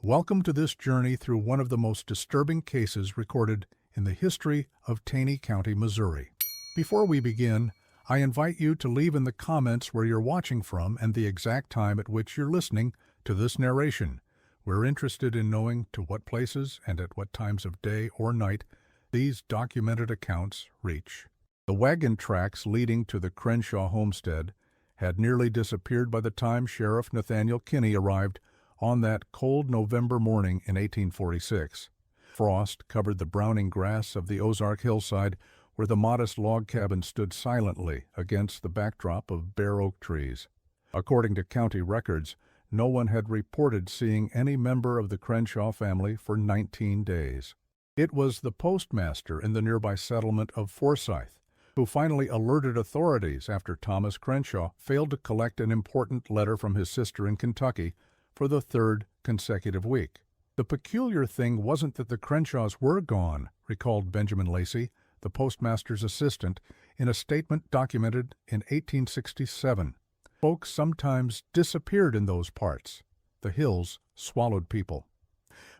Welcome to this journey through one of the most disturbing cases recorded in the history of Taney County, Missouri. Before we begin, I invite you to leave in the comments where you're watching from and the exact time at which you're listening to this narration. We're interested in knowing to what places and at what times of day or night these documented accounts reach. The wagon tracks leading to the Crenshaw homestead had nearly disappeared by the time Sheriff Nathaniel Kinney arrived on that cold November morning in 1846. Frost covered the browning grass of the Ozark hillside where the modest log cabin stood silently against the backdrop of bare oak trees. According to county records, no one had reported seeing any member of the Crenshaw family for 19 days. It was the postmaster in the nearby settlement of Forsyth who finally alerted authorities after Thomas Crenshaw failed to collect an important letter from his sister in Kentucky for the third consecutive week. The peculiar thing wasn't that the Crenshaws were gone, recalled Benjamin Lacey, the postmaster's assistant, in a statement documented in 1867. Folks sometimes disappeared in those parts. The hills swallowed people.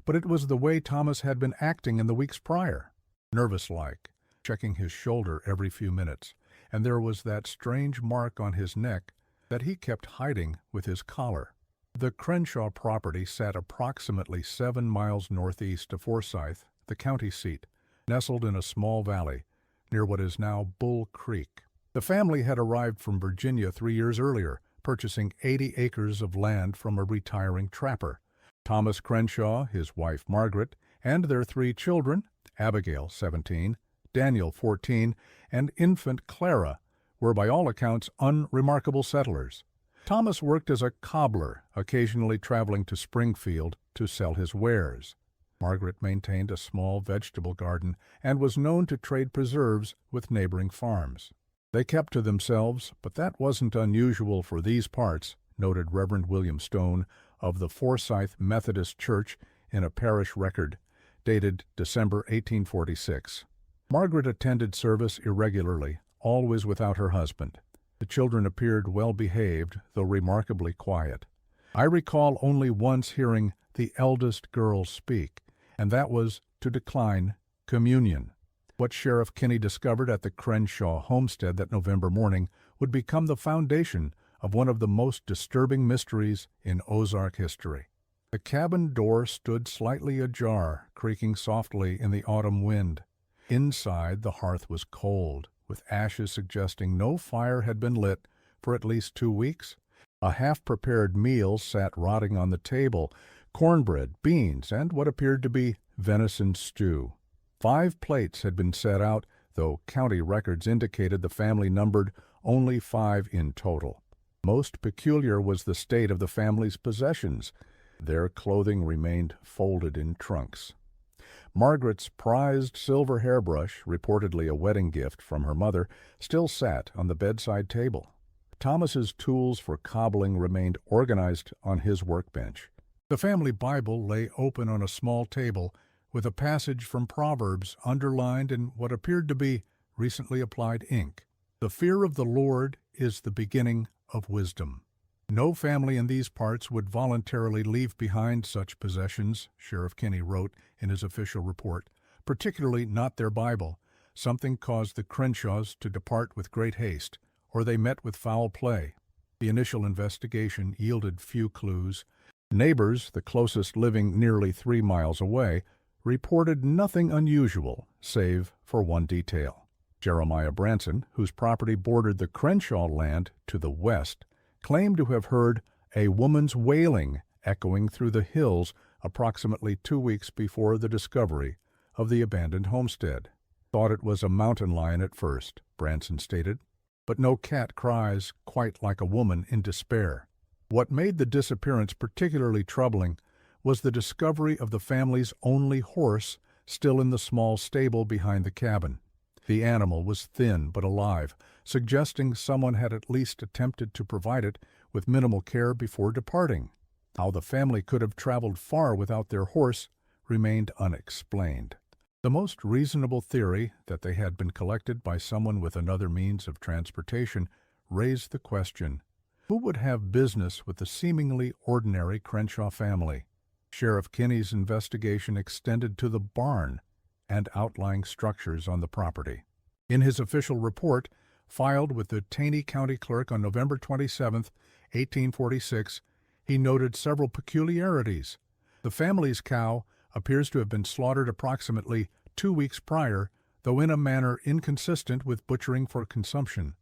But it was the way Thomas had been acting in the weeks prior, nervous-like, checking his shoulder every few minutes, and there was that strange mark on his neck that he kept hiding with his collar. The Crenshaw property sat approximately 7 miles northeast of Forsyth, the county seat, nestled in a small valley near what is now Bull Creek. The family had arrived from Virginia 3 years earlier, purchasing 80 acres of land from a retiring trapper. Thomas Crenshaw, his wife Margaret, and their 3 children, Abigail, 17, Daniel, 14, and infant Clara, were by all accounts unremarkable settlers. Thomas worked as a cobbler, occasionally traveling to Springfield to sell his wares. Margaret maintained a small vegetable garden and was known to trade preserves with neighboring farms. They kept to themselves, but that wasn't unusual for these parts, noted Reverend William Stone of the Forsyth Methodist Church in a parish record dated December 1846. Margaret attended service irregularly, always without her husband. The children appeared well-behaved, though remarkably quiet. I recall only once hearing the eldest girl speak, and that was to decline communion. What Sheriff Kinney discovered at the Crenshaw homestead that November morning would become the foundation of one of the most disturbing mysteries in Ozark history. The cabin door stood slightly ajar, creaking softly in the autumn wind. Inside, the hearth was cold, with ashes suggesting no fire had been lit for at least 2 weeks. A half-prepared meal sat rotting on the table, cornbread, beans, and what appeared to be venison stew. 5 plates had been set out, though county records indicated the family numbered only 5 in total. Most peculiar was the state of the family's possessions. Their clothing remained folded in trunks. Margaret's prized silver hairbrush, reportedly a wedding gift from her mother, still sat on the bedside table. Thomas's tools for cobbling remained organized on his workbench. The family Bible lay open on a small table with a passage from Proverbs underlined in what appeared to be recently applied ink. The fear of the Lord is the beginning of wisdom. No family in these parts would voluntarily leave behind such possessions, Sheriff Kinney wrote in his official report, particularly not their Bible. Something caused the Crenshaws to depart with great haste, or they met with foul play. The initial investigation yielded few clues. Neighbors, the closest living nearly 3 miles away, reported nothing unusual, save for one detail. Jeremiah Branson, whose property bordered the Crenshaw land to the west, claimed to have heard a woman's wailing echoing through the hills approximately 2 weeks before the discovery of the abandoned homestead. Thought it was a mountain lion at first, Branson stated, but no cat cries quite like a woman in despair. What made the disappearance particularly troubling was the discovery of the family's only horse still in the small stable behind the cabin. The animal was thin but alive, suggesting someone had at least attempted to provide it with minimal care before departing. How the family could have traveled far without their horse remained unexplained. The most reasonable theory, that they had been collected by someone with another means of transportation, raised the question, who would have business with the seemingly ordinary Crenshaw family? Sheriff Kinney's investigation extended to the barn and outlying structures on the property. In his official report, filed with the Taney County Clerk on November 27, 1846, he noted several peculiarities. The family's cow appears to have been slaughtered approximately 2 weeks prior, though in a manner inconsistent with butchering for consumption.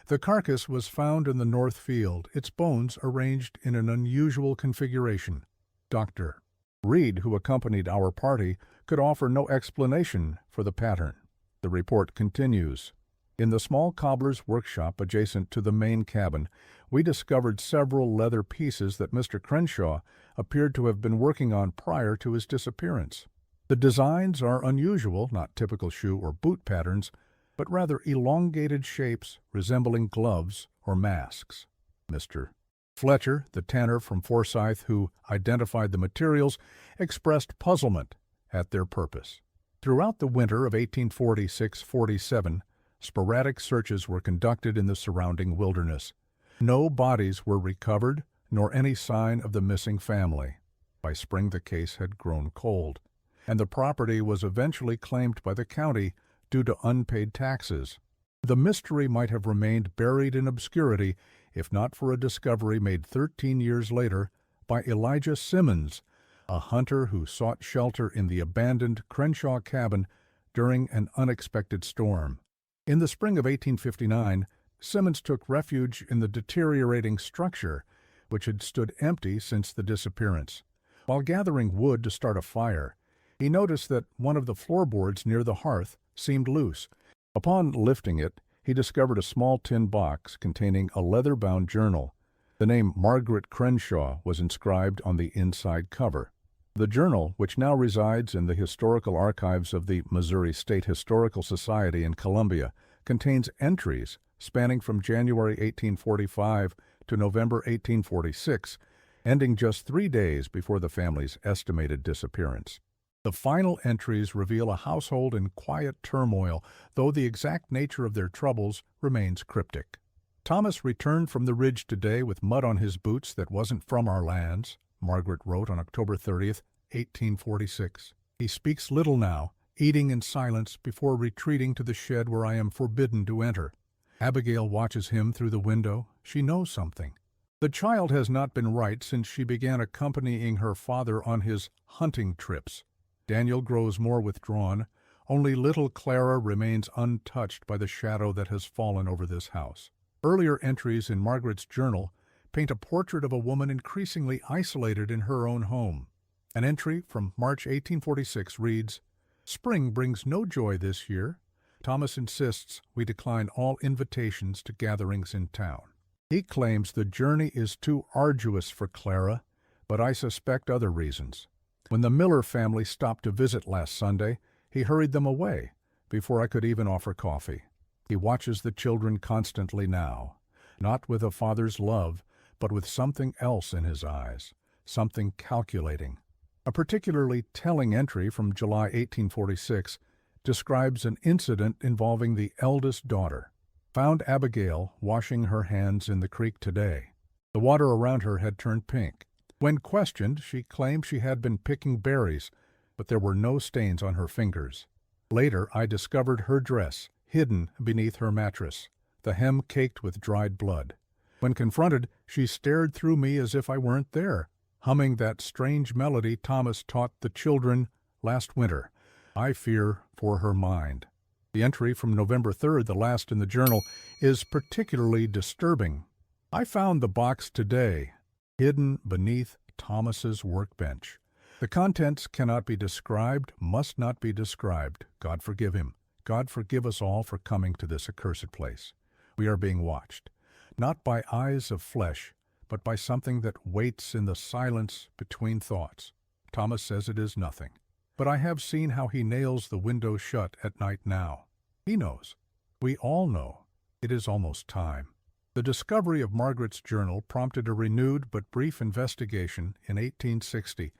The carcass was found in the north field, its bones arranged in an unusual configuration. Dr. Reed, who accompanied our party, could offer no explanation for the pattern. The report continues. In the small cobbler's workshop adjacent to the main cabin, we discovered several leather pieces that Mr. Crenshaw appeared to have been working on prior to his disappearance. The designs are unusual, not typical shoe or boot patterns, but rather elongated shapes resembling gloves or masks. Mr. Fletcher, the tanner from Forsyth who identified the materials, expressed puzzlement at their purpose. Throughout the winter of 1846-47, sporadic searches were conducted in the surrounding wilderness. No bodies were recovered, nor any sign of the missing family. By spring the case had grown cold, and the property was eventually claimed by the county due to unpaid taxes. The mystery might have remained buried in obscurity if not for a discovery made 13 years later by Elijah Simmons, a hunter who sought shelter in the abandoned Crenshaw cabin during an unexpected storm. In the spring of 1859, Simmons took refuge in the deteriorating structure, which had stood empty since the disappearance. While gathering wood to start a fire, he noticed that one of the floorboards near the hearth seemed loose. Upon lifting it, he discovered a small tin box containing a leather-bound journal. The name Macabre Crenshaw was inscribed on the inside cover. The journal, which now resides in the historical archives of the Missouri State Historical Society in Columbia, contains entries spanning from January 1845 to November 1846, ending just 3 days before the family's estimated disappearance. The final entries reveal a household in quiet turmoil, though the exact nature of their troubles remains cryptic. Thomas returned from the ridge today with mud on his boots that wasn't from our lands, Margaret wrote on October 30th, 1846. He speaks little now, eating in silence before retreating to the shed where I am forbidden to enter. Abigail watches him through the window. She knows something. The child has not been right since she began accompanying her father on his hunting trips. Daniel grows more withdrawn. Only little Clara remains untouched by the shadow that has fallen over this house. Earlier entries in Margaret's journal paint a portrait of a woman increasingly isolated in her own home. An entry from March 1846 reads, "Spring brings no joy this year. Thomas insists we decline all invitations to gatherings in town." He claims the journey is too arduous for Clara, but I suspect other reasons. When the Miller family stopped to visit last Sunday, he hurried them away before I could even offer coffee. He watches the children constantly now, not with a father's love, but with something else in his eyes, something calculating. A particularly telling entry from July 1846 describes an incident involving the eldest daughter. Found Abigail washing her hands in the creek today. The water around her had turned pink. When questioned, she claimed she had been picking berries, but there were no stains on her fingers. Later, I discovered her dress hidden beneath her mattress, the hem caked with dried blood. When confronted, she stared through me as if I weren't there, humming that strange melody Thomas taught the children last winter. I fear for her mind. The entry from November 3rd, the last in the journal, is particularly disturbing. I found the box today, hidden beneath Thomas's workbench. The contents cannot be described, must not be described. God forgive him. God forgive us all for coming to this accursed place. We are being watched, not by eyes of flesh, but by something that waits in the silence between thoughts. Thomas says it is nothing, but I have seen how he nails the window shut at night now. He knows. We all know. It is almost time. The discovery of Margaret's journal prompted a renewed but brief investigation in 1860.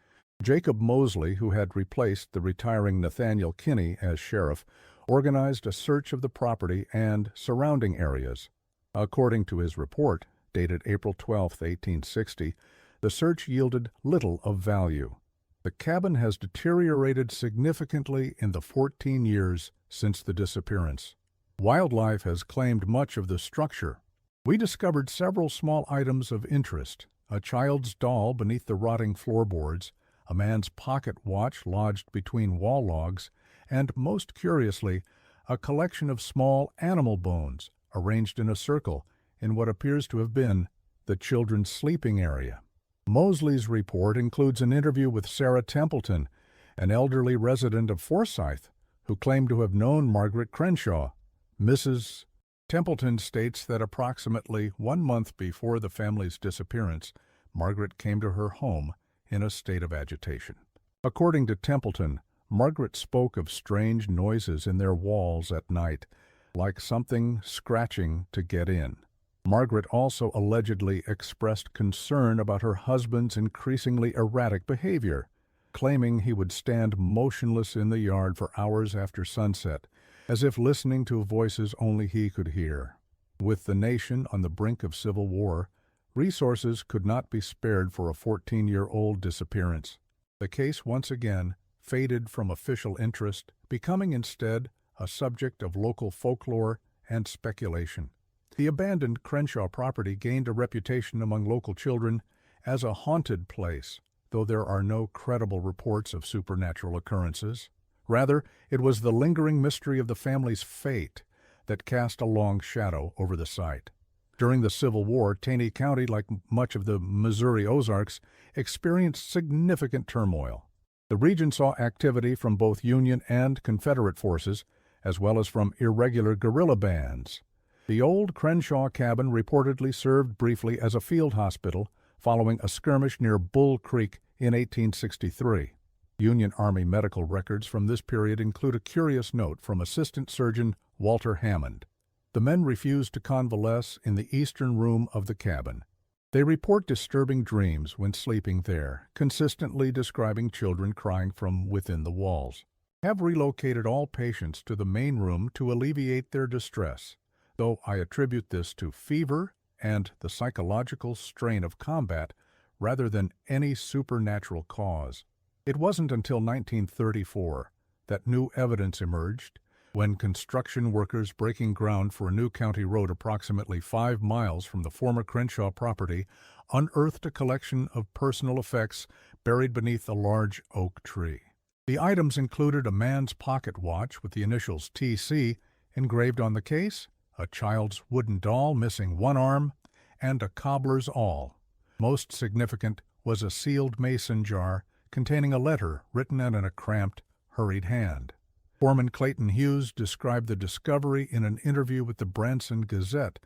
Jacob Mosley, who had replaced the retiring Nathaniel Kinney as sheriff, organized a search of the property and surrounding areas. According to his report, dated April 12, 1860, The search yielded little of value. The cabin has deteriorated significantly in the 14 years since the disappearance. Wildlife has claimed much of the structure. We discovered several small items of interest: a child's doll beneath the rotting floorboards, a man's pocket watch lodged between wall logs, and, most curiously, a collection of small animal bones arranged in a circle in what appears to have been the children's sleeping area. Mosley's report includes an interview with Sarah Templeton, an elderly resident of Forsyth, who claimed to have known Margaret Crenshaw. Mrs. Templeton states that approximately 1 month before the family's disappearance, Margaret came to her home in a state of agitation. According to Templeton, Margaret spoke of strange noises in their walls at night, like something scratching to get in. Margaret also allegedly expressed concern about her husband's increasingly erratic behavior, claiming he would stand motionless in the yard for hours after sunset, as if listening to voices only he could hear. With the nation on the brink of civil war, resources could not be spared for a 14-year-old disappearance. The case once again faded from official interest, becoming instead a subject of local folklore and speculation. The abandoned Crenshaw property gained a reputation among local children as a haunted place, though there are no credible reports of supernatural occurrences. Rather, it was the lingering mystery of the family's fate that cast a long shadow over the site. During the Civil War, Taney County, like much of the Missouri Ozarks, experienced significant turmoil. The region saw activity from both Union and Confederate forces, as well as from irregular guerrilla bands. The old Crenshaw cabin reportedly served briefly as a field hospital following a skirmish near Bull Creek in 1863. Union Army medical records from this period include a curious note from Assistant Surgeon Walter Hammond. The men refused to convalesce in the eastern room of the cabin. They report disturbing dreams when sleeping there, consistently describing children crying from within the walls. Have relocated all patients to the main room to alleviate their distress, though I attribute this to fever and the psychological strain of combat rather than any supernatural cause. It wasn't until 1934 that new evidence emerged, when construction workers breaking ground for a new county road approximately 5 miles from the former Crenshaw property unearthed a collection of personal effects buried beneath a large oak tree. The items included a man's pocket watch with the initials TC engraved on the case, a child's wooden doll missing one arm, and a cobbler's awl. Most significant was a sealed mason jar containing a letter written in a cramped, hurried hand. Foreman Clayton Hughes described the discovery in an interview with the Branson Gazette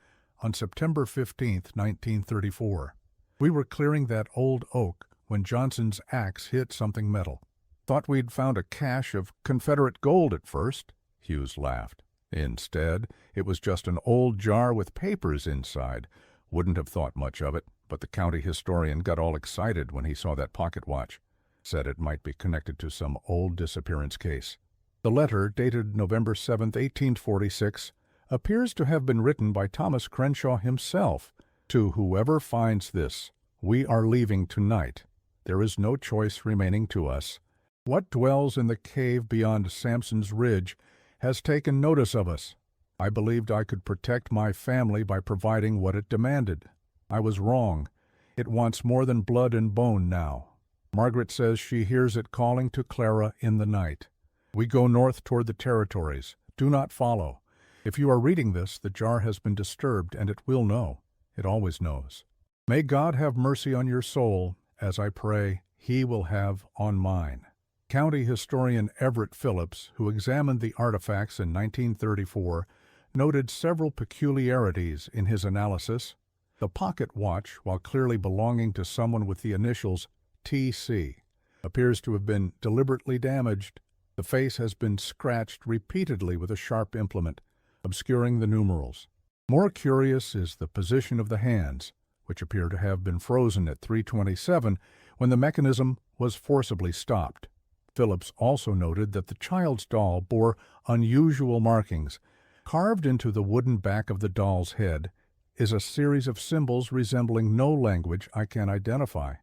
on September 15, 1934. "We were clearing that old oak when Johnson's axe hit something metal. Thought we'd found a cache of Confederate gold at first," Hughes laughed. "Instead, it was just an old jar with papers inside. Wouldn't have thought much of it, but the county historian got all excited when he saw that pocket watch. Said it might be connected to some old disappearance case." The letter, dated November 7, 1846, appears to have been written by Thomas Crenshaw himself. "To whoever finds this, we are leaving tonight. There is no choice remaining to us. What dwells in the cave beyond Sampson's Ridge has taken notice of us. I believed I could protect my family by providing what it demanded. I was wrong. It wants more than blood and bone now. Margaret says she hears it calling to Clara in the night. We go north toward the territories. Do not follow. If you are reading this, the jar has been disturbed, and it will know. It always knows. May God have mercy on your soul, as I pray He will have on mine." County historian Everett Phillips, who examined the artifacts in 1934, noted several peculiarities in his analysis. The pocket watch, while clearly belonging to someone with the initials TC, appears to have been deliberately damaged. The face has been scratched repeatedly with a sharp implement, obscuring the numerals. More curious is the position of the hands, which appear to have been frozen at 3:27 when the mechanism was forcibly stopped. Phillips also noted that the child's doll bore unusual markings. Carved into the wooden back of the doll's head is a series of symbols resembling no language I can identify.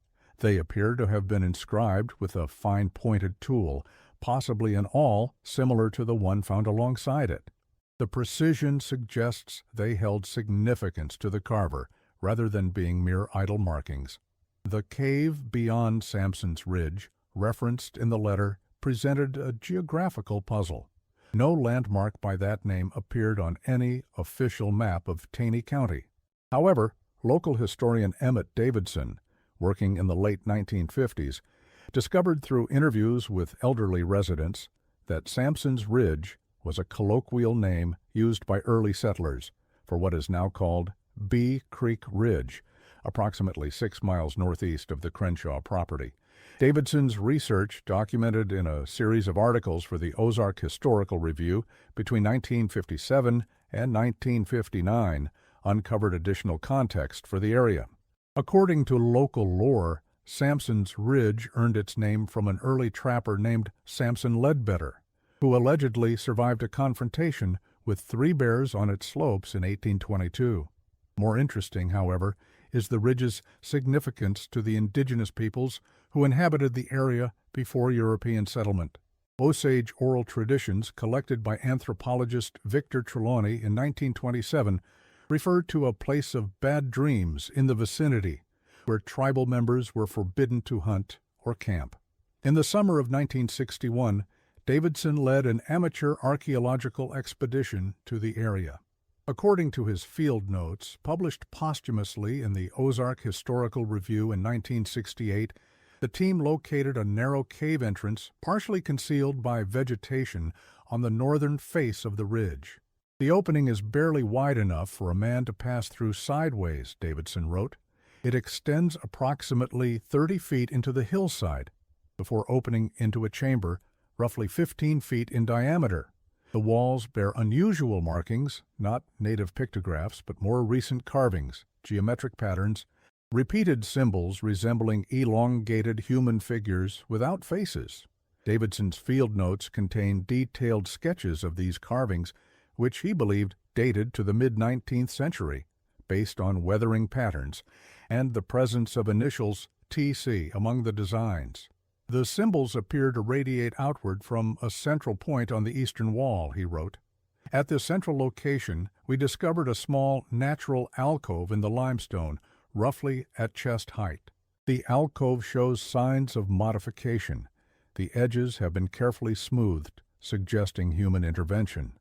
They appear to have been inscribed with a fine-pointed tool, possibly an awl similar to the one found alongside it. The precision suggests they held significance to the carver, rather than being mere idle markings. The cave beyond Sampson's Ridge, referenced in the letter, presented a geographical puzzle. No landmark by that name appeared on any official map of Taney County. However, local historian Emmett Davidson, working in the late 1950s, discovered through interviews with elderly residents that Sampson's Ridge was a colloquial name used by early settlers for what is now called Bee Creek Ridge, approximately 6 miles northeast of the Crenshaw property. Davidson's research, documented in a series of articles for the Ozark Historical Review between 1957 and 1959, uncovered additional context for the area. According to local lore, Sampson's Ridge earned its name from an early trapper named Samson Ledbetter, who allegedly survived a confrontation with 3 bears on its slopes in 1822. More interesting, however, is the ridge's significance to the indigenous peoples who inhabited the area before European settlement. Osage oral traditions collected by anthropologist Victor Trelawney in 1927 referred to a place of bad dreams in the vicinity, where tribal members were forbidden to hunt or camp. In the summer of 1961, Davidson led an amateur archaeological expedition to the area. According to his field notes, published posthumously in the Ozark Historical Review in 1968, the team located a narrow cave entrance partially concealed by vegetation on the northern face of the ridge. The opening is barely wide enough for a man to pass through sideways, Davidson wrote. It extends approximately 30 feet into the hillside before opening into a chamber roughly 15 feet in diameter. The walls bear unusual markings, not native pictographs, but more recent carvings, geometric patterns, repeated symbols resembling elongated human figures without faces. Davidson's field notes contain detailed sketches of these carvings, which he believed dated to the mid-19th century, based on weathering patterns, and the presence of initials TC among the designs. The symbols appear to radiate outward from a central point on the eastern wall, he wrote. At this central location, we discovered a small natural alcove in the limestone, roughly at chest height. The alcove shows signs of modification. The edges have been carefully smoothed, suggesting human intervention.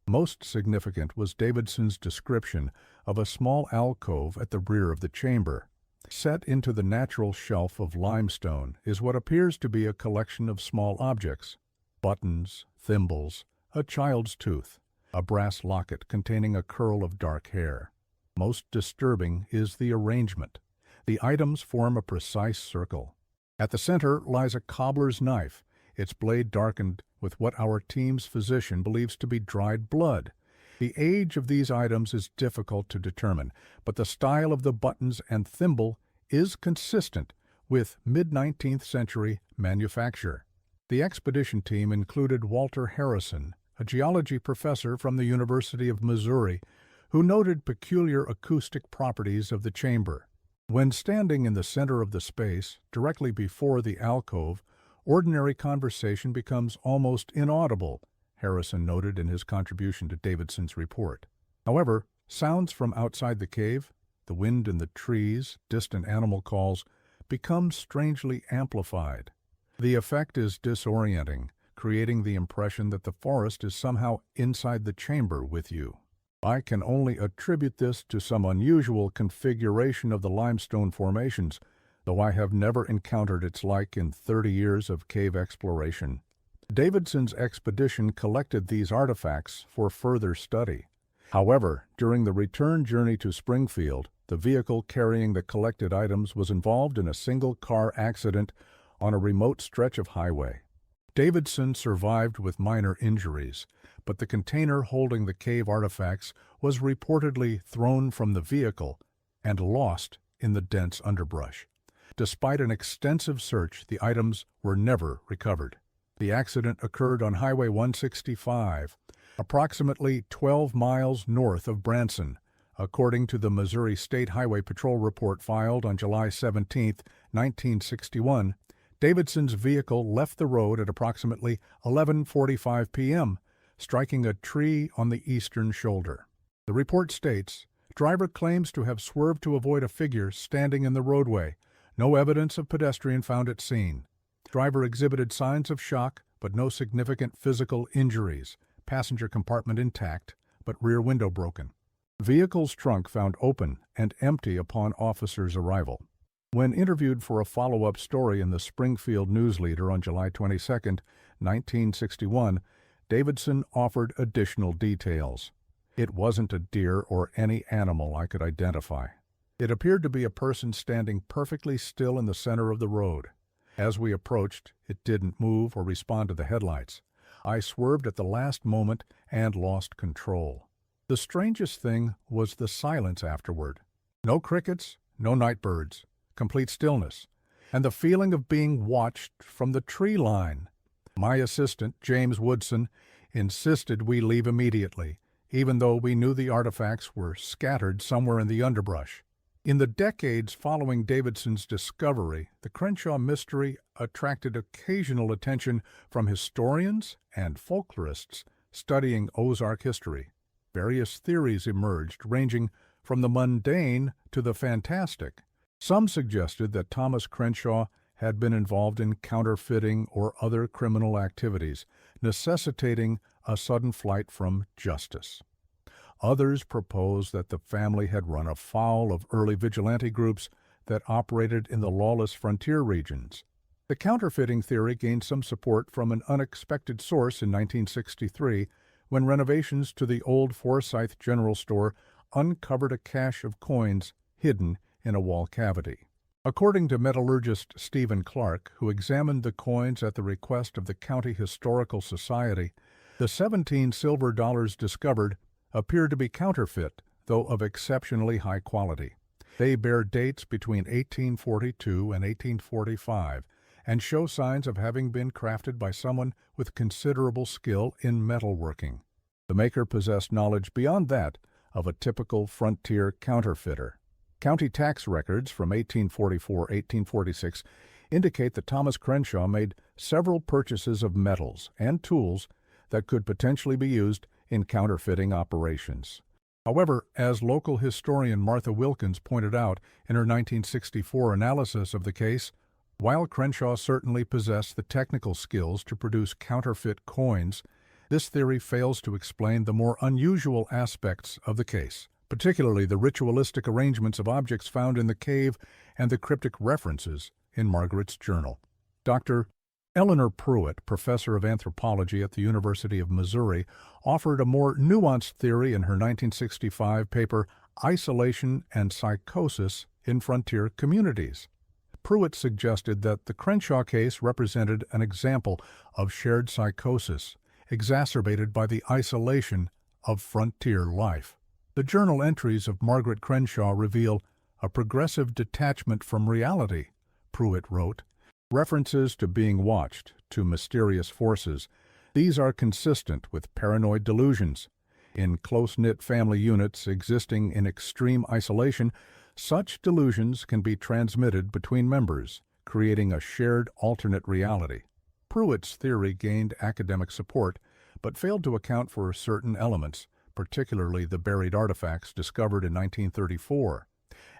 Most significant was Davidson's description of a small alcove at the rear of the chamber. Set into the natural shelf of limestone is what appears to be a collection of small objects: buttons, thimbles, a child's tooth, a brass locket containing a curl of dark hair. Most disturbing is the arrangement. The items form a precise circle. At the center lies a cobbler's knife, its blade darkened with what our team's physician believes to be dried blood. The age of these items is difficult to determine, but the style of the buttons and thimble is consistent with mid-19th century manufacture. The expedition team included Walter Harrison, a geology professor from the University of Missouri, who noted peculiar acoustic properties of the chamber. When standing in the center of the space, directly before the alcove, ordinary conversation becomes almost inaudible, Harrison noted in his contribution to Davidson's report. However, sounds from outside the cave, the wind in the trees, distant animal calls, become strangely amplified. The effect is disorienting, creating the impression that the forest is somehow inside the chamber with you. I can only attribute this to some unusual configuration of the limestone formations, though I have never encountered its like in 30 years of cave exploration. Davidson's expedition collected these artifacts for further study. However, during the return journey to Springfield, the vehicle carrying the collected items was involved in a single-car accident on a remote stretch of highway. Davidson survived with minor injuries, but the container holding the cave artifacts was reportedly thrown from the vehicle and lost in the dense underbrush. Despite an extensive search, the items were never recovered. The accident occurred on Highway 165, approximately 12 miles north of Branson, According to the Missouri State Highway Patrol report filed on July 17, 1961, Davidson's vehicle left the road at approximately 11:45 p.m., striking a tree on the eastern shoulder. The report states, driver claims to have swerved to avoid a figure standing in the roadway. No evidence of pedestrian found at scene. Driver exhibited signs of shock, but no significant physical injuries. Passenger compartment intact, but rear window broken. Vehicle's trunk found open and empty upon officers' arrival. When interviewed for a follow-up story in the Springfield News Leader on July 22, 1961, Davidson offered additional details. It wasn't a deer or any animal I could identify. It appeared to be a person standing perfectly still in the center of the road. As we approached, it didn't move or respond to the headlights. I swerved at the last moment and lost control. The strangest thing was the silence afterward. No crickets, no night birds, complete stillness, and the feeling of being watched from the tree line. My assistant, James Woodson, insisted we leave immediately, even though we knew the artifacts were scattered somewhere in the underbrush. In the decades following Davidson's discovery, the Crenshaw mystery attracted occasional attention from historians and folklorists studying Ozark history. Various theories emerged, ranging from the mundane to the fantastic. Some suggested that Thomas Crenshaw had been involved in counterfeiting or other criminal activities, necessitating a sudden flight from justice. Others proposed that the family had run afoul of early vigilante groups that operated in the lawless frontier regions. The counterfeiting theory gained some support from an unexpected source in 1963, when renovations to the old Forsyth General Store uncovered a cache of coins hidden in a wall cavity. According to metallurgist Stephen Clark, who examined the coins at the request of the County Historical Society, the 17 silver dollars discovered appear to be counterfeit, though of exceptionally high quality. They bear dates between 1842 and 1845 and show signs of having been crafted by someone with considerable skill in metalworking. The maker possessed knowledge beyond that of a typical frontier counterfeiter. County tax records from 1844-1846 indicate that Thomas Crenshaw made several purchases of metals and tools that could potentially be used in counterfeiting operations. However, as local historian Martha Wilkins pointed out in her 1964 analysis of the case, while Crenshaw certainly possessed the technical skills to produce counterfeit coins, this theory fails to explain the more unusual aspects of the case, particularly the ritualistic arrangements of objects found in the cave and the cryptic references in Margaret's journal. Dr. Eleanor Pruitt, professor of anthropology at the University of Missouri, offered a more nuanced theory in her 1965 paper, Isolation and Psychosis in Frontier Communities. Pruitt suggested that the Crenshaw case represented an example of shared psychosis, exacerbated by the isolation of frontier life. The journal entries of Margaret Crenshaw reveal a progressive detachment from reality, Pruitt wrote. References to being watched, to mysterious forces, these are consistent with paranoid delusions. In close-knit family units existing in extreme isolation, such delusions can be transmitted between members, creating a shared alternate reality. Pruitt's theory gained academic support, but failed to account for certain elements, particularly the buried artifacts discovered in 1934,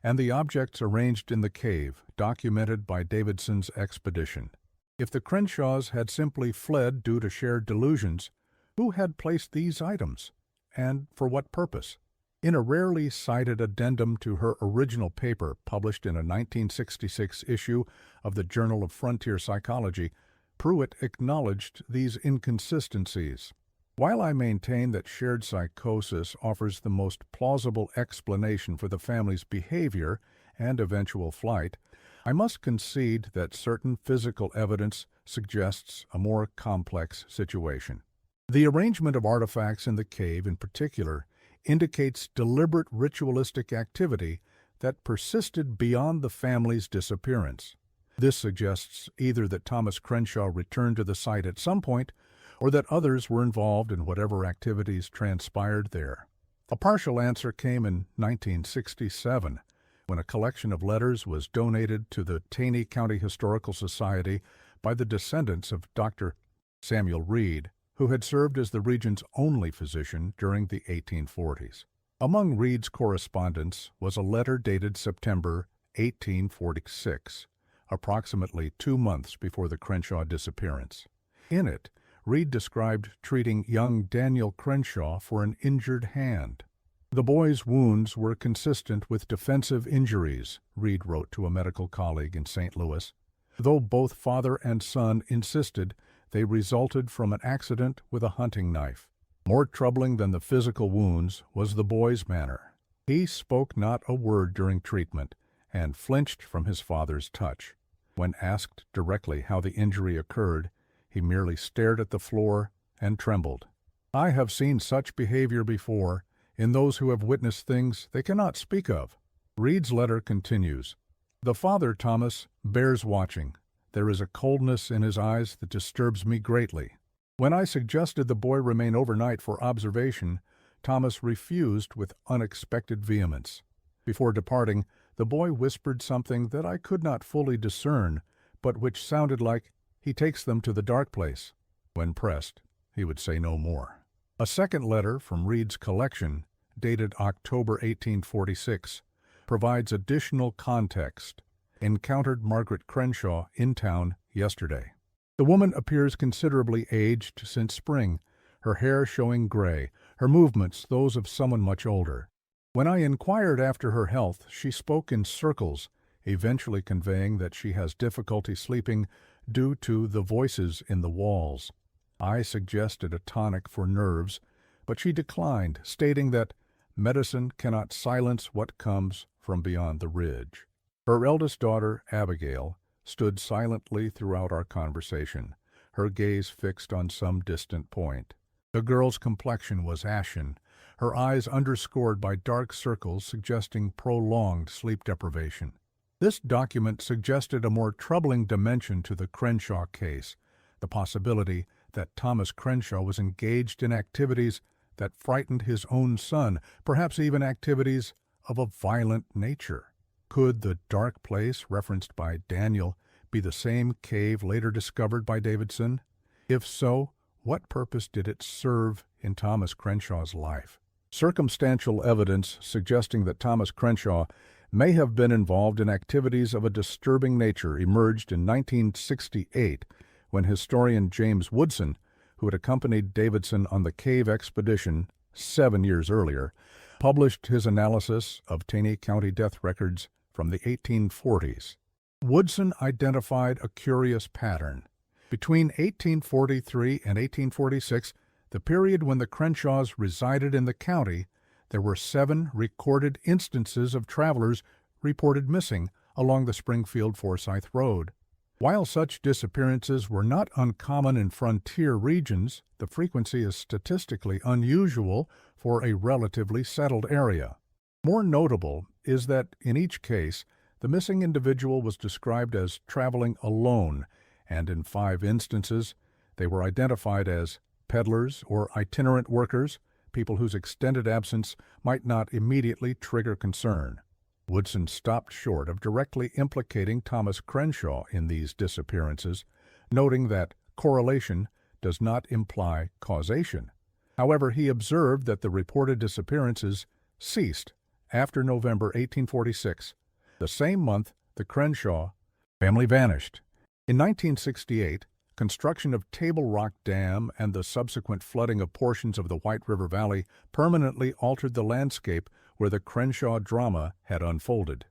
and the objects arranged in the cave, documented by Davidson's expedition. If the Crenshaws had simply fled due to shared delusions, who had placed these items, and for what purpose? In a rarely cited addendum to her original paper, published in a 1966 issue of the Journal of Frontier Psychology, Pruitt acknowledged these inconsistencies. While I maintain that shared psychosis offers the most plausible explanation for the family's behavior and eventual flight, I must concede that certain physical evidence suggests a more complex situation. The arrangement of artifacts in the cave, in particular, indicates deliberate ritualistic activity that persisted beyond the family's disappearance. This suggests either that Thomas Crenshaw returned to the site at some point, or that others were involved in whatever activities transpired there. A partial answer came in 1967, when a collection of letters was donated to the Taney County Historical Society by the descendants of Dr. Samuel Reed, who had served as the region's only physician during the 1840s. Among Reed's correspondence was a letter dated September 1846, approximately 2 months before the Crenshaw disappearance. In it, Reed described treating young Daniel Crenshaw for an injured hand. The boy's wounds were consistent with defensive injuries, Reed wrote to a medical colleague in St. Louis, though both father and son insisted they resulted from an accident with a hunting knife. More troubling than the physical wounds was the boy's manner. He spoke not a word during treatment and flinched from his father's touch. When asked directly how the injury occurred, he merely stared at the floor and trembled. I have seen such behavior before in those who have witnessed things they cannot speak of. Reed's letter continues. The father, Thomas, bears watching. There is a coldness in his eyes that disturbs me greatly. When I suggested the boy remain overnight for observation, Thomas refused with unexpected vehemence. Before departing, the boy whispered something that I could not fully discern, but which sounded like, "He takes them to the dark place." When pressed, he would say no more. A second letter from Reed's collection, dated October 1846, provides additional context. Encountered Margaret Crenshaw in town yesterday. The woman appears considerably aged since spring, her hair showing gray, her movements those of someone much older. When I inquired after her health, she spoke in circles, eventually conveying that she has difficulty sleeping due to the voices in the walls. I suggested a tonic for nerves, but she declined, stating that medicine cannot silence what comes from beyond the ridge. Her eldest daughter, Abigail, stood silently throughout our conversation, her gaze fixed on some distant point. The girl's complexion was ashen, her eyes underscored by dark circles suggesting prolonged sleep deprivation. This document suggested a more troubling dimension to the Crenshaw case, the possibility that Thomas Crenshaw was engaged in activities that frightened his own son, perhaps even activities of a violent nature. Could the dark place referenced by Daniel be the same cave later discovered by Davidson? If so, what purpose did it serve in Thomas Crenshaw's life? Circumstantial evidence suggesting that Thomas Crenshaw may have been involved in activities of a disturbing nature emerged in 1968 when historian James Woodson, who had accompanied Davidson on the cave expedition 7 years earlier, published his analysis of Taney County death records from the 1840s. Woodson identified a curious pattern. Between 1843 and 1846, the period when the Crenshaws resided in the county, there were 7 recorded instances of travelers reported missing along the Springfield-Forsyth Road. While such disappearances were not uncommon in frontier regions, the frequency is statistically unusual for a relatively settled area. More notable is that in each case, the missing individual was described as traveling alone, and in 5 instances, they were identified as peddlers or itinerant workers, people whose extended absence might not immediately trigger concern. Woodson stopped short of directly implicating Thomas Crenshaw in these disappearances, noting that correlation does not imply causation. However, he observed that the reported disappearances ceased after November 1846, the same month the Crenshaw family vanished. In 1968, construction of Table Rock Dam and the subsequent flooding of portions of the White River Valley permanently altered the landscape where the Crenshaw drama had unfolded.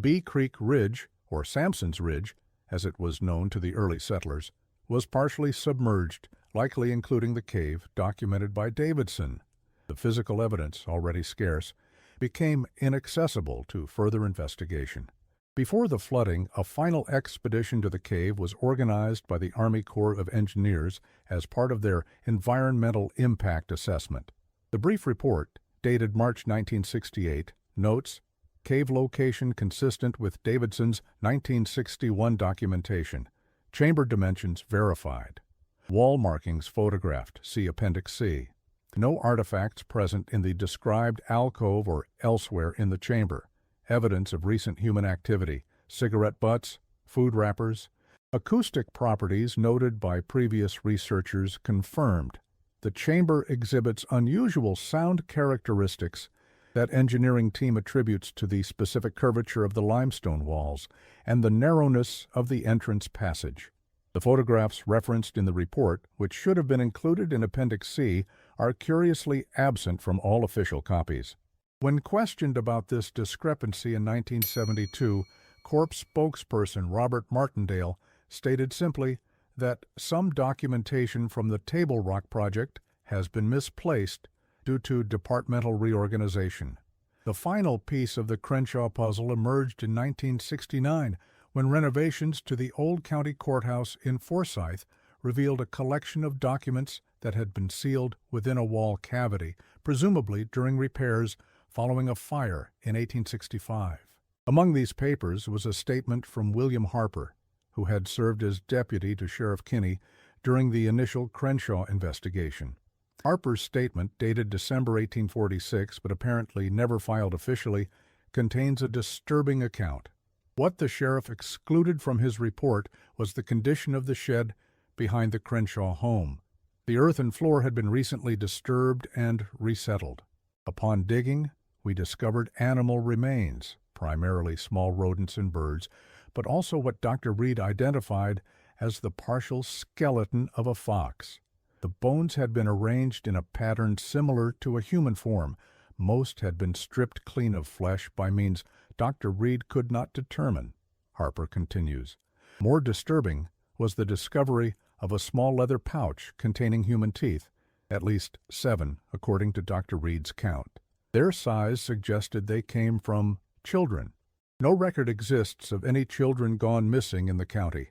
Bee Creek Ridge, or Sampson's Ridge, as it was known to the early settlers, was partially submerged, likely including the cave documented by Davidson. The physical evidence, already scarce, became inaccessible to further investigation. Before the flooding, a final expedition to the cave was organized by the Army Corps of Engineers as part of their environmental impact assessment. The brief report, dated March 1968, notes, cave location consistent with Davidson's 1961 documentation. Chamber dimensions verified. Wall markings photographed, see Appendix C. No artifacts present in the described alcove or elsewhere in the chamber. Evidence of recent human activity, cigarette butts, food wrappers. Acoustic properties noted by previous researchers confirmed. The chamber exhibits unusual sound characteristics that engineering team attributes to the specific curvature of the limestone walls and the narrowness of the entrance passage. The photographs referenced in the report, which should have been included in Appendix C, are curiously absent from all official copies. When questioned about this discrepancy in 1972, Corps spokesperson Robert Martindale stated simply that some documentation from the Table Rock project has been misplaced due to departmental reorganization. The final piece of the Crenshaw puzzle emerged in 1969 when renovations to the old county courthouse in Forsyth revealed a collection of documents that had been sealed within a wall cavity, presumably during repairs following a fire in 1865. Among these papers was a statement from William Harper, who had served as deputy to Sheriff Kinney during the initial Crenshaw investigation. Harper's statement, dated December 1846 but apparently never filed officially, contains a disturbing account. What the sheriff excluded from his report was the condition of the shed behind the Crenshaw home. The earthen floor had been recently disturbed and resettled. Upon digging, we discovered animal remains, primarily small rodents and birds, but also what Dr. Reed identified as the partial skeleton of a fox. The bones had been arranged in a pattern similar to a human form. Most had been stripped clean of flesh by means Dr. Reed could not determine. Harper continues. More disturbing was the discovery of a small leather pouch containing human teeth, at least 7, according to Dr. Reed's count. Their size suggested they came from children. No record exists of any children gone missing in the county,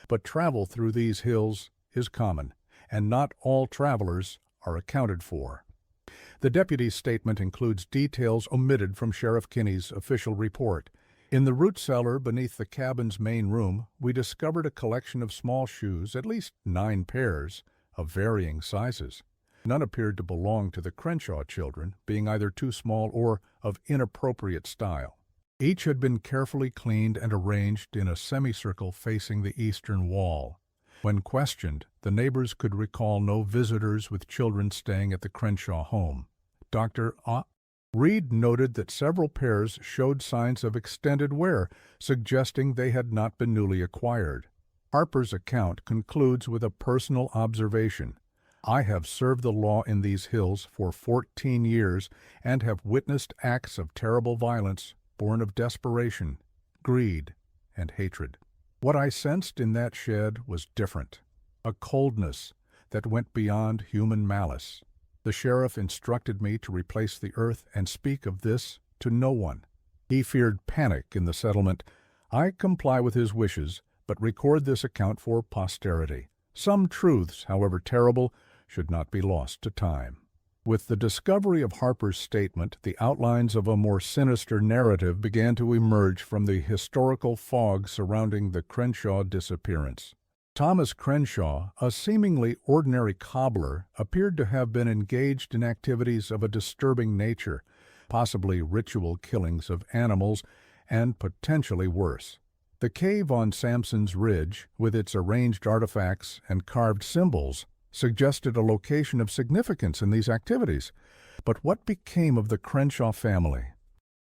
but travel through these hills is common, and not all travelers are accounted for. The deputy's statement includes details omitted from Sheriff Kinney's official report. In the root cellar beneath the cabin's main room, we discovered a collection of small shoes, at least 9 pairs, of varying sizes. None appeared to belong to the Crenshaw children, being either too small or of inappropriate style. Each had been carefully cleaned and arranged in a semicircle facing the eastern wall. When questioned, the neighbors could recall no visitors with children staying at the Crenshaw home. Dr. Reed noted that several pairs showed signs of extended wear, suggesting they had not been newly acquired. Harper's account concludes with a personal observation. I have served the law in these hills for 14 years and have witnessed acts of terrible violence born of desperation, greed, and hatred. What I sensed in that shed was different, a coldness that went beyond human malice. The sheriff instructed me to replace the earth and speak of this to no one. He feared panic in the settlement. I comply with his wishes, but record this account for posterity. Some truths, however terrible, should not be lost to time. With the discovery of Harper's statement, the outlines of a more sinister narrative began to emerge from the historical fog surrounding the Crenshaw disappearance. Thomas Crenshaw, a seemingly ordinary cobbler, appeared to have been engaged in activities of a disturbing nature, possibly ritual killings of animals, and potentially worse. The cave on Sampson's Ridge, with its arranged artifacts and carved symbols, suggested a location of significance in these activities. But what became of the Crenshaw family?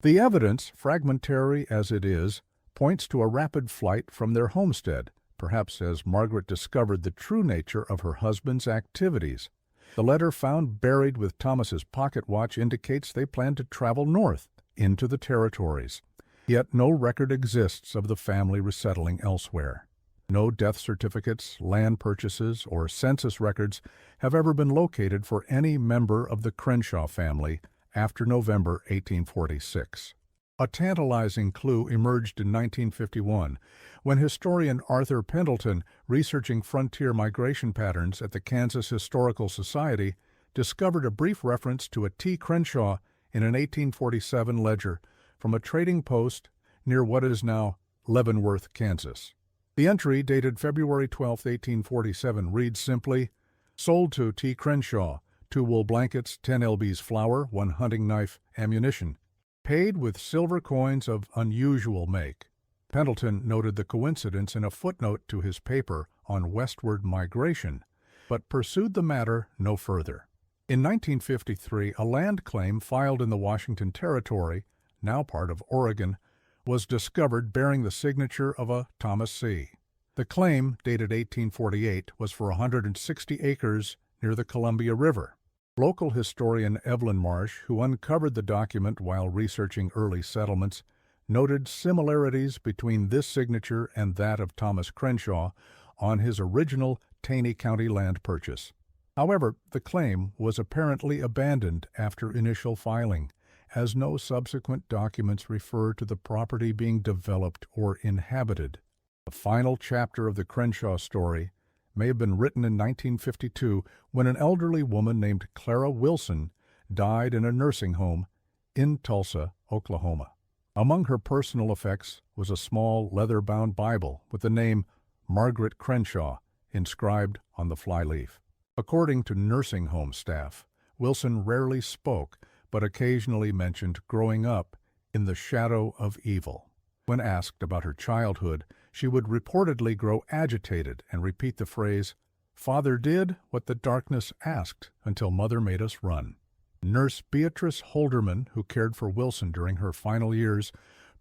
The evidence, fragmentary as it is, points to a rapid flight from their homestead, perhaps as Margaret discovered the true nature of her husband's activities. The letter found buried with Thomas's pocket watch indicates they planned to travel north, into the territories. Yet no record exists of the family resettling elsewhere. No death certificates, land purchases, or census records have ever been located for any member of the Crenshaw family after November 1846. A tantalizing clue emerged in 1951 when historian Arthur Pendleton, researching frontier migration patterns at the Kansas Historical Society, discovered a brief reference to a T. Crenshaw in an 1847 ledger from a trading post near what is now Leavenworth, Kansas. The entry, dated February 12, 1847, reads simply, "Sold to T. Crenshaw, 2 wool blankets, 10 lbs flour, 1 hunting knife, ammunition. Paid with silver coins of unusual make. Pendleton noted the coincidence in a footnote to his paper on westward migration, but pursued the matter no further. In 1953, a land claim filed in the Washington Territory, now part of Oregon, was discovered bearing the signature of a Thomas C. The claim, dated 1848, was for 160 acres near the Columbia River. Local historian Evelyn Marsh, who uncovered the document while researching early settlements, noted similarities between this signature and that of Thomas Crenshaw on his original Taney County land purchase. However, the claim was apparently abandoned after initial filing, as no subsequent documents refer to the property being developed or inhabited. The final chapter of the Crenshaw story may have been written in 1952 when an elderly woman named Clara Wilson died in a nursing home in Tulsa, Oklahoma. Among her personal effects was a small leather-bound Bible with the name Margaret Crenshaw inscribed on the flyleaf. According to nursing home staff, Wilson rarely spoke, but occasionally mentioned growing up in the shadow of evil. When asked about her childhood, she would reportedly grow agitated and repeat the phrase, "Father did what the darkness asked until Mother made us run." Nurse Beatrice Holderman, who cared for Wilson during her final years,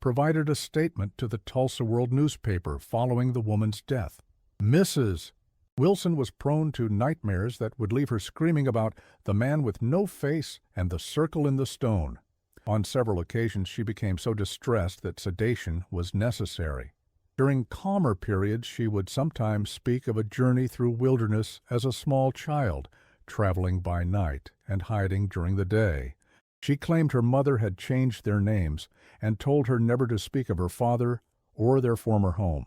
provided a statement to the Tulsa World newspaper following the woman's death. Mrs. Wilson was prone to nightmares that would leave her screaming about the man with no face and the circle in the stone. On several occasions she became so distressed that sedation was necessary. During calmer periods she would sometimes speak of a journey through wilderness as a small child, traveling by night and hiding during the day. She claimed her mother had changed their names and told her never to speak of her father or their former home.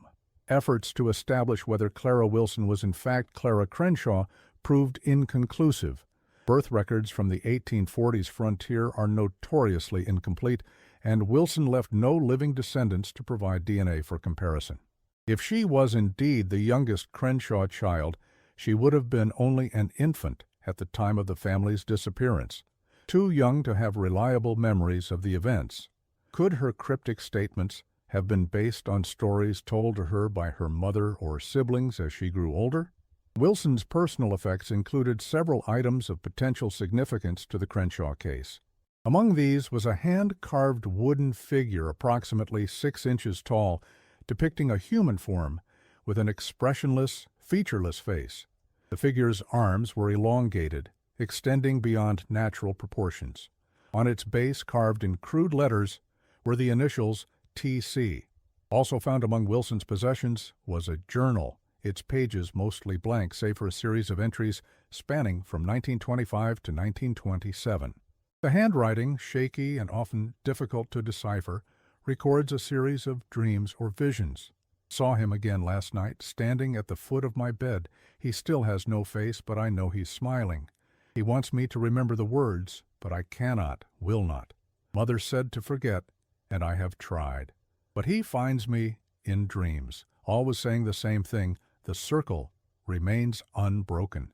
Efforts to establish whether Clara Wilson was in fact Clara Crenshaw proved inconclusive. Birth records from the 1840s frontier are notoriously incomplete, and Wilson left no living descendants to provide DNA for comparison. If she was indeed the youngest Crenshaw child, she would have been only an infant at the time of the family's disappearance, too young to have reliable memories of the events. Could her cryptic statements have been based on stories told to her by her mother or siblings as she grew older? Wilson's personal effects included several items of potential significance to the Crenshaw case. Among these was a hand-carved wooden figure approximately 6 inches tall, depicting a human form with an expressionless, featureless face. The figure's arms were elongated, extending beyond natural proportions. On its base, carved in crude letters, were the initials T.C. Also found among Wilson's possessions was a journal, its pages mostly blank save for a series of entries spanning from 1925 to 1927. The handwriting, shaky and often difficult to decipher, records a series of dreams or visions. Saw him again last night, standing at the foot of my bed. He still has no face, but I know he's smiling. He wants me to remember the words, but I cannot, will not. Mother said to forget, and I have tried. But he finds me in dreams, always saying the same thing: the circle remains unbroken.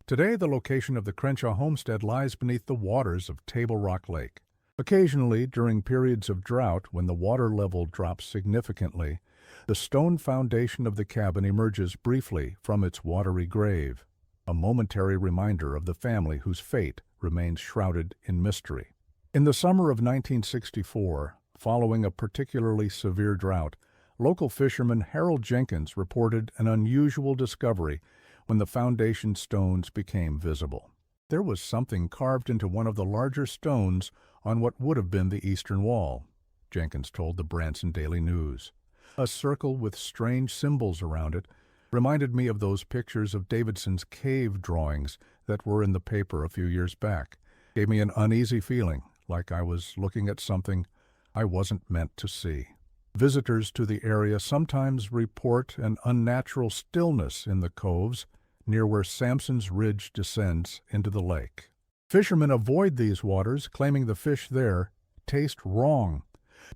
Today, the location of the Crenshaw homestead lies beneath the waters of Table Rock Lake. Occasionally, during periods of drought when the water level drops significantly, the stone foundation of the cabin emerges briefly from its watery grave, a momentary reminder of the family whose fate remains shrouded in mystery. In the summer of 1964, following a particularly severe drought, local fisherman Harold Jenkins reported an unusual discovery when the foundation stones became visible. There was something carved into one of the larger stones on what would have been the eastern wall, Jenkins told the Branson Daily News. A circle with strange symbols around it reminded me of those pictures of Davidson's cave drawings that were in the paper a few years back. Gave me an uneasy feeling, like I was looking at something I wasn't meant to see. Visitors to the area sometimes report an unnatural stillness in the coves near where Sampson's Ridge descends into the lake. Fishermen avoid these waters, claiming the fish there taste wrong.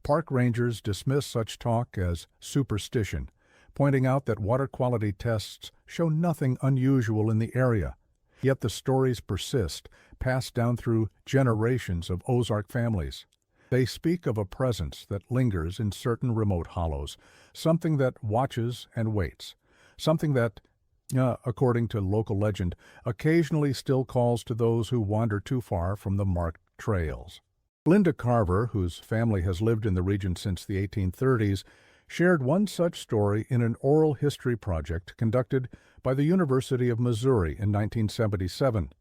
Park rangers dismiss such talk as superstition, pointing out that water quality tests show nothing unusual in the area. Yet the stories persist, passed down through generations of Ozark families. They speak of a presence that lingers in certain remote hollows, something that watches and waits, something that, according to local legend, occasionally still calls to those who wander too far from the marked trails. Linda Carver, whose family has lived in the region since the 1830s, shared one such story in an oral history project conducted by the University of Missouri in 1977.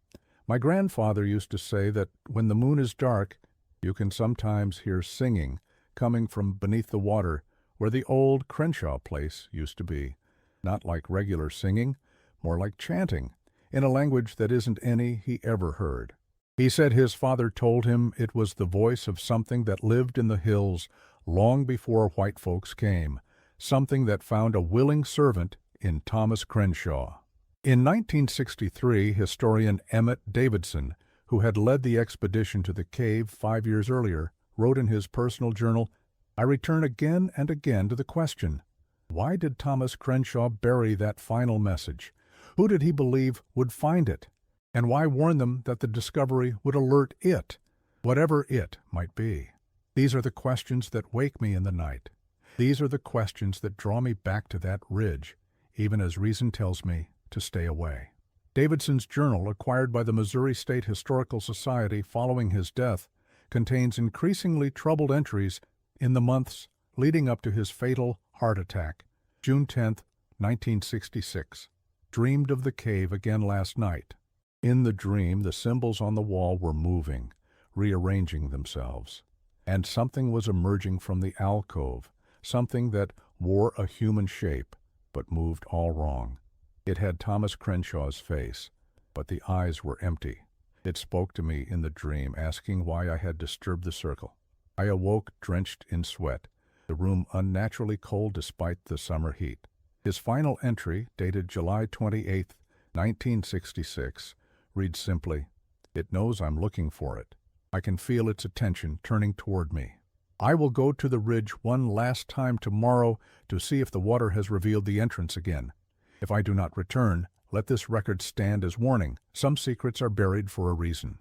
My grandfather used to say that when the moon is dark, you can sometimes hear singing coming from beneath the water where the old Crenshaw place used to be. Not like regular singing, more like chanting, in a language that isn't any he ever heard. He said his father told him it was the voice of something that lived in the hills long before white folks came, something that found a willing servant in Thomas Crenshaw. In 1963, historian Emmett Davidson, who had led the expedition to the cave 5 years earlier, wrote in his personal journal, "I return again and again to the question, why did Thomas Crenshaw bury that final message? Who did he believe would find it? And why warn them that the discovery would alert it, whatever it might be? These are the questions that wake me in the night. These are the questions that draw me back to that ridge, even as reason tells me to stay away." Davidson's journal, acquired by the Missouri State Historical Society following his death, contains increasingly troubled entries in the months leading up to his fatal heart attack, June 10, 1966. Dreamed of the cave again last night. In the dream, the symbols on the wall were moving, rearranging themselves, and something was emerging from the alcove, something that wore a human shape, but moved all wrong. It had Thomas Crenshaw's face, but the eyes were empty. It spoke to me in the dream, asking why I had disturbed the circle. I awoke drenched in sweat, the room unnaturally cold despite the summer heat. His final entry, dated July 28, 1966, reads simply, "It knows I'm looking for it. I can feel its attention turning toward me. I will go to the ridge one last time tomorrow to see if the water has revealed the entrance again. If I do not return, let this record stand as warning. Some secrets are buried for a reason."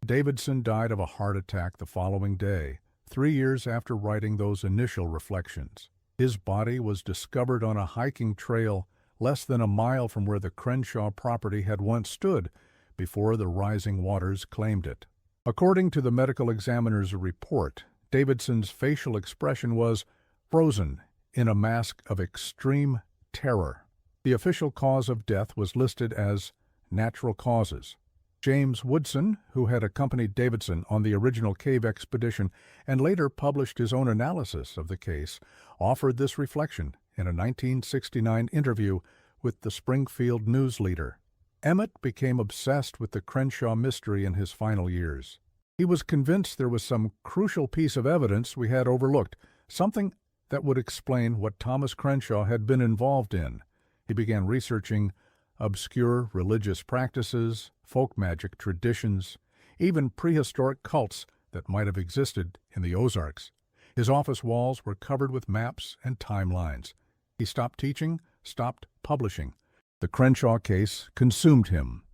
Davidson died of a heart attack the following day, 3 years after writing those initial reflections. His body was discovered on a hiking trail less than a mile from where the Crenshaw property had once stood before the rising waters claimed it. According to the medical examiner's report, Davidson's facial expression was frozen in a mask of extreme terror. The official cause of death was listed as natural causes. James Woodson, who had accompanied Davidson on the original cave expedition and later published his own analysis of the case, offered this reflection in a 1969 interview with the Springfield News Leader. Emmett became obsessed with the Crenshaw mystery in his final years. He was convinced there was some crucial piece of evidence we had overlooked, something that would explain what Thomas Crenshaw had been involved in. He began researching obscure religious practices, folk magic traditions, even prehistoric cults that might have existed in the Ozarks. His office walls were covered with maps and timelines. He stopped teaching, stopped publishing. The Crenshaw case consumed him.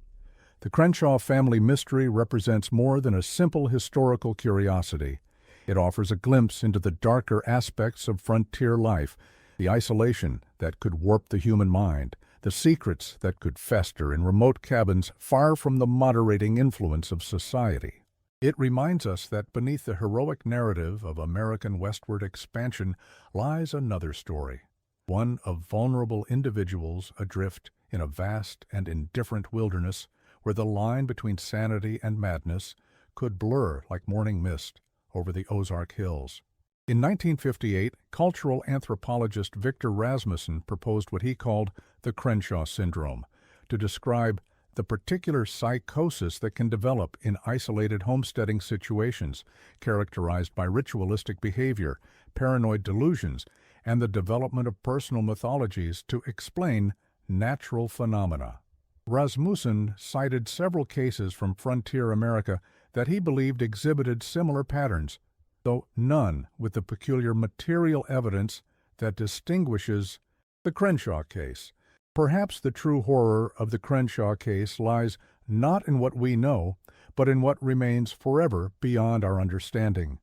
The Crenshaw Family Mystery represents more than a simple historical curiosity. It offers a glimpse into the darker aspects of frontier life, the isolation that could warp the human mind, the secrets that could fester in remote cabins far from the moderating influence of society. It reminds us that beneath the heroic narrative of American westward expansion lies another story, one of vulnerable individuals adrift in a vast and indifferent wilderness where the line between sanity and madness could blur like morning mist over the Ozark Hills. In 1958, cultural anthropologist Victor Rasmussen proposed what he called the Crenshaw syndrome to describe the particular psychosis that can develop in isolated homesteading situations characterized by ritualistic behavior, paranoid delusions, and the development of personal mythologies to explain natural phenomena. Rasmussen cited several cases from frontier America that he believed exhibited similar patterns, though none with the peculiar material evidence that distinguishes the Crenshaw case. Perhaps the true horror of the Crenshaw case lies not in what we know, but in what remains forever beyond our understanding.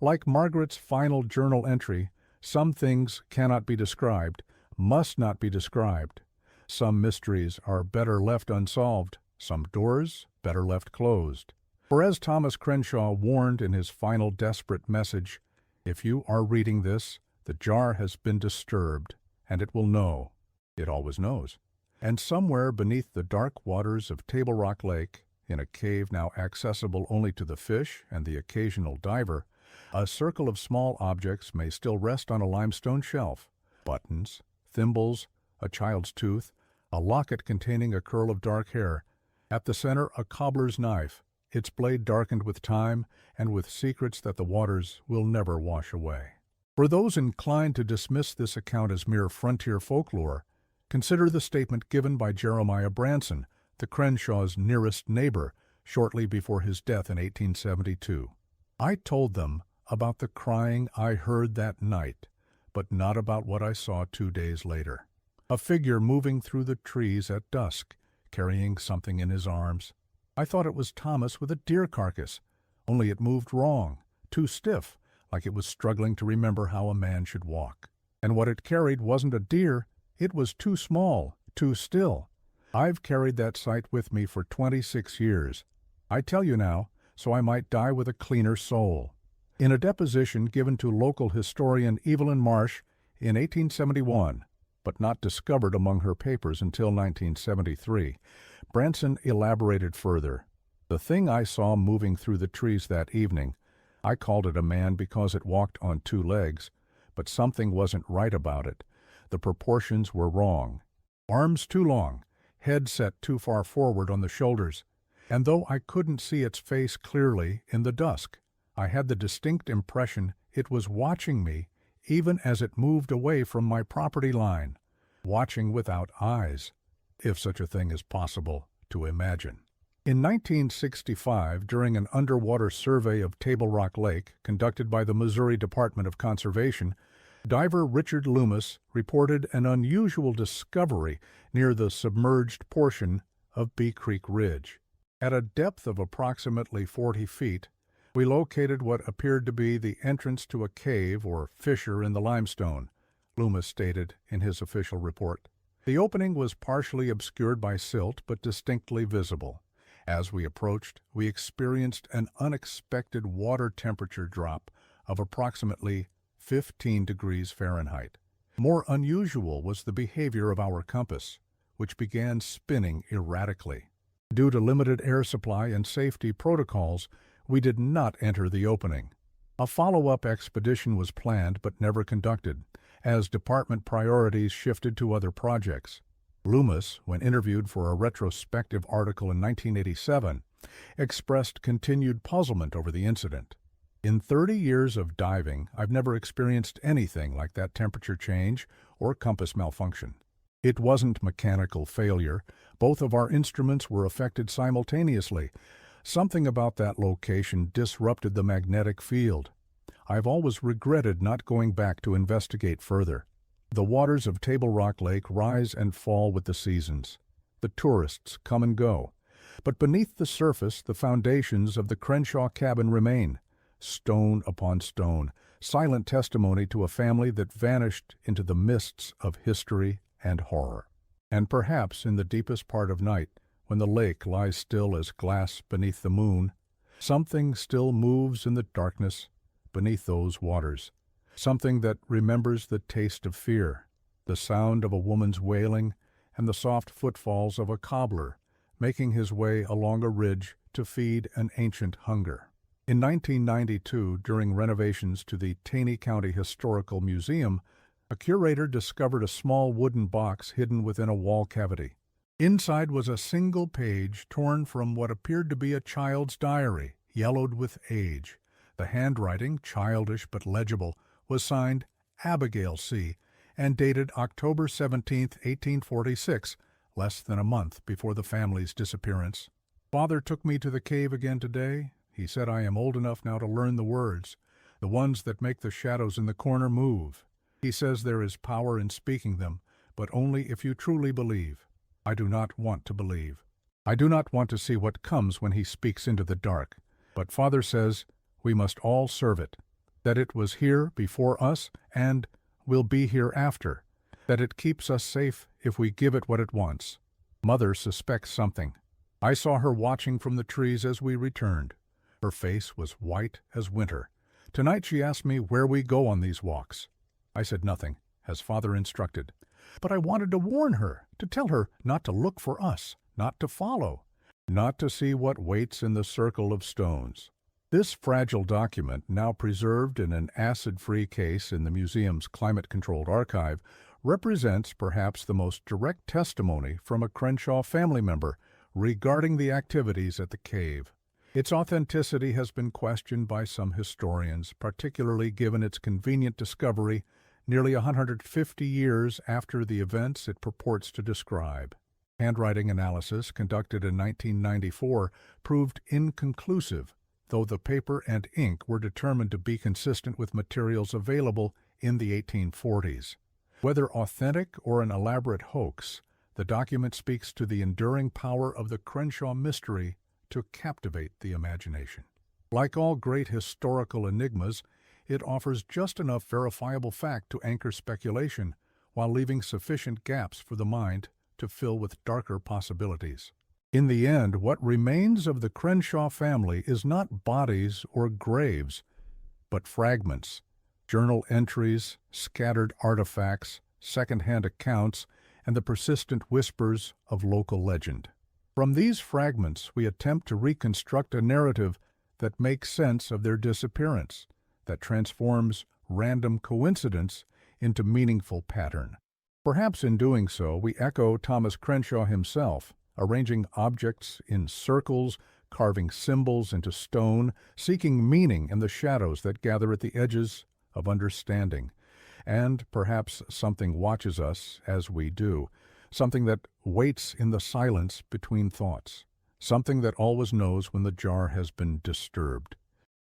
Like Margaret's final journal entry, some things cannot be described, must not be described. Some mysteries are better left unsolved, some doors better left closed. For as Thomas Crenshaw warned in his final desperate message, if you are reading this, the jar has been disturbed, and it will know. It always knows. And somewhere beneath the dark waters of Table Rock Lake, in a cave now accessible only to the fish and the occasional diver, a circle of small objects may still rest on a limestone shelf. Buttons, thimbles, a child's tooth, a locket containing a curl of dark hair. At the center, a cobbler's knife, its blade darkened with time and with secrets that the waters will never wash away. For those inclined to dismiss this account as mere frontier folklore, consider the statement given by Jeremiah Branson, the Crenshaw's nearest neighbor, shortly before his death in 1872. I told them about the crying I heard that night, but not about what I saw 2 days later. A figure moving through the trees at dusk, carrying something in his arms. I thought it was Thomas with a deer carcass, only it moved wrong, too stiff, like it was struggling to remember how a man should walk. And what it carried wasn't a deer, it was too small, too still. I've carried that sight with me for 26 years. I tell you now, so I might die with a cleaner soul. In a deposition given to local historian Evelyn Marsh in 1871, but not discovered among her papers until 1973, Branson elaborated further. The thing I saw moving through the trees that evening, I called it a man because it walked on 2 legs, but something wasn't right about it. The proportions were wrong. Arms too long, head set too far forward on the shoulders, and though I couldn't see its face clearly in the dusk, I had the distinct impression it was watching me even as it moved away from my property line, watching without eyes, if such a thing is possible to imagine. In 1965, during an underwater survey of Table Rock Lake conducted by the Missouri Department of Conservation, diver Richard Loomis reported an unusual discovery near the submerged portion of Bee Creek Ridge. At a depth of approximately 40 feet, we located what appeared to be the entrance to a cave or fissure in the limestone, Loomis stated in his official report. The opening was partially obscured by silt but distinctly visible. As we approached, we experienced an unexpected water temperature drop of approximately 15 degrees Fahrenheit. More unusual was the behavior of our compass, which began spinning erratically. Due to limited air supply and safety protocols, we did not enter the opening. A follow-up expedition was planned but never conducted, as department priorities shifted to other projects. Loomis, when interviewed for a retrospective article in 1987, expressed continued puzzlement over the incident. In 30 years of diving, I've never experienced anything like that temperature change or compass malfunction. It wasn't mechanical failure. Both of our instruments were affected simultaneously. Something about that location disrupted the magnetic field. I've always regretted not going back to investigate further. The waters of Table Rock Lake rise and fall with the seasons. The tourists come and go. But beneath the surface, the foundations of the Crenshaw cabin remain, stone upon stone, silent testimony to a family that vanished into the mists of history and horror. And perhaps in the deepest part of night, when the lake lies still as glass beneath the moon, something still moves in the darkness beneath those waters, something that remembers the taste of fear, the sound of a woman's wailing, and the soft footfalls of a cobbler making his way along a ridge to feed an ancient hunger. In 1992, during renovations to the Taney County Historical Museum, a curator discovered a small wooden box hidden within a wall cavity. Inside was a single page torn from what appeared to be a child's diary, yellowed with age. The handwriting, childish but legible, was signed Abigail C. and dated October 17, 1846, less than a month before the family's disappearance. "Father took me to the cave again today. He said I am old enough now to learn the words, the ones that make the shadows in the corner move. He says there is power in speaking them, but only if you truly believe. I do not want to believe. I do not want to see what comes when he speaks into the dark, but Father says we must all serve it, that it was here before us and will be here after, that it keeps us safe if we give it what it wants. Mother suspects something. I saw her watching from the trees as we returned. Her face was white as winter. Tonight she asked me where we go on these walks. I said nothing, as Father instructed, but I wanted to warn her, to tell her not to look for us, not to follow, not to see what waits in the circle of stones. This fragile document, now preserved in an acid-free case in the museum's climate-controlled archive, represents perhaps the most direct testimony from a Crenshaw family member regarding the activities at the cave. Its authenticity has been questioned by some historians, particularly given its convenient discovery nearly 150 years after the events it purports to describe. Handwriting analysis conducted in 1994 proved inconclusive, though the paper and ink were determined to be consistent with materials available in the 1840s. Whether authentic or an elaborate hoax, the document speaks to the enduring power of the Crenshaw mystery to captivate the imagination. Like all great historical enigmas, it offers just enough verifiable fact to anchor speculation, while leaving sufficient gaps for the mind to fill with darker possibilities. In the end, what remains of the Crenshaw family is not bodies or graves, but fragments, journal entries, scattered artifacts, second-hand accounts, and the persistent whispers of local legend. From these fragments, we attempt to reconstruct a narrative that makes sense of their disappearance, that transforms random coincidence into meaningful pattern. Perhaps in doing so, we echo Thomas Crenshaw himself, arranging objects in circles, carving symbols into stone, seeking meaning in the shadows that gather at the edges of understanding. And perhaps something watches us as we do, something that waits in the silence between thoughts, something that always knows when the jar has been disturbed.